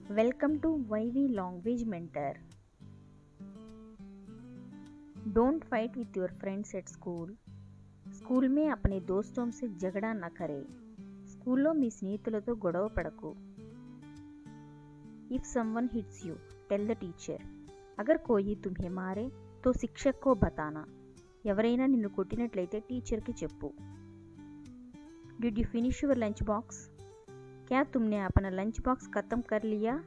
Welcome to YV Language Mentor. Don't fight with your friends at school. School में अपने दोस्तों से झगड़ा न करें. स्कूलों మీ స్నేహితులతో గొడవ పడకు. If someone hits you, tell the teacher. अगर कोई तुम्हें मारे तो शिक्षक को बताना. ఎవరైనా నిన్ను కొట్టినట్లయితే టీచర్కి చెప్పు. Did you finish your lunch box? क्या तुमने अपना లంచ్ బాక్స్ ఖతం कर लिया?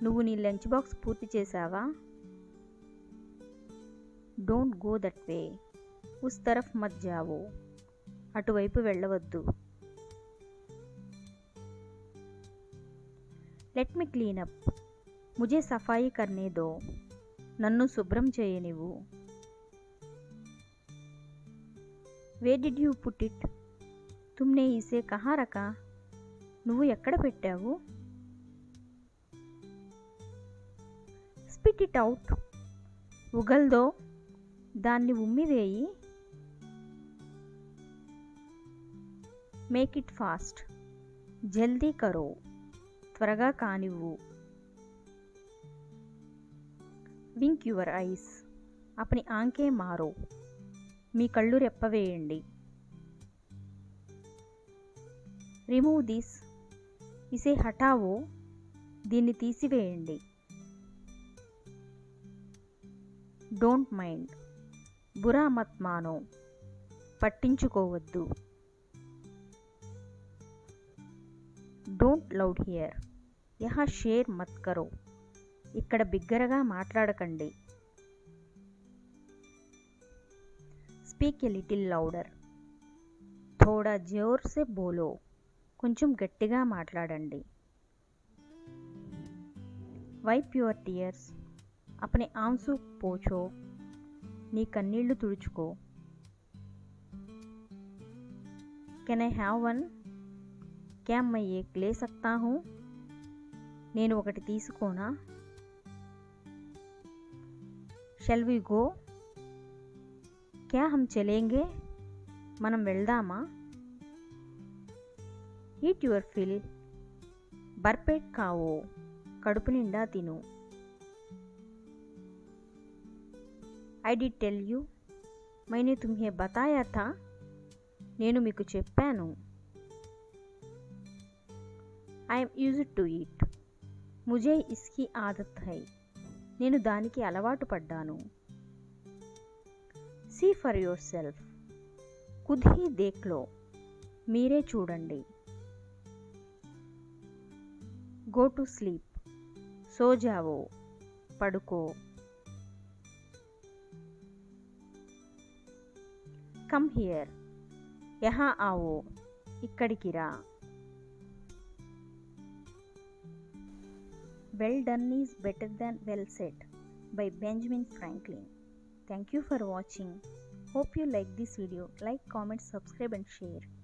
నువ్వు నీ లంచ్ బాక్స్ పూర్తి చేసావా? Don't go that way. ఉస్ तरफ మత్ జావో. అటువైపు వెళ్ళవద్దు. Let me clean up. ముझे సఫాయి करने दो. నన్ను శుభ్రం చేయనివ్వు. Where did you put it? तुमने इसे कहाँ रखा? నువ్వు ఎక్కడ పెట్టావు? Spit it out. ఉగల్ దో. దాన్ని ఉమ్మివేయి. Make it fast. జల్దీ కరో. త్వరగా కానివ్వు. Wink your eyes. అప్ని ఆంకే మారో. మీ కళ్ళు రెప్పవేయండి. Remove this. ఇసే హటావో. దీన్ని తీసివేయండి. Don't mind. బురా మత్ మానో. పట్టించుకోవద్దు. Don't loud here. యహా షేర్ మత్ కరో. ఇక్కడ బిగ్గరగా మాట్లాడకండి. Speak a little louder. థోడా జోర్ సే బోలో. కొంచెం గట్టిగా మాట్లాడండి. Wipe your tears. అప్నే ఆంసూ పోచో. నీ కన్నీళ్లు తుడుచుకో. Can I have one? క్యా మై ఏక్ లే సక్తా హూ? నేను ఒకటి తీసుకోనా? Shall we go? క్యా హమ్ చలేంగే? మనం వెళ్దామా? Eat your fill. భర్పేట్ ఖావో. కడుపు నిండా తిను. I did tell you. మైనే తుమ్హే బతాయా థా. నేను మీకు చెప్పాను. I'm used to eat. ముझे ఇస్కి ఆదత్ హై. నేను దానికి అలవాటు పడ్డాను. See for yourself. ఖుద్ హీ దేఖ్ లో. మీరే చూడండి. Go to sleep. సో జావో. పడుకో. Come here. యహా ఆవో. ఇక్కడికి రా. Well done is better than well said by Benjamin Franklin. Thank you for watching. Hope you like this video. Like, comment, subscribe and share.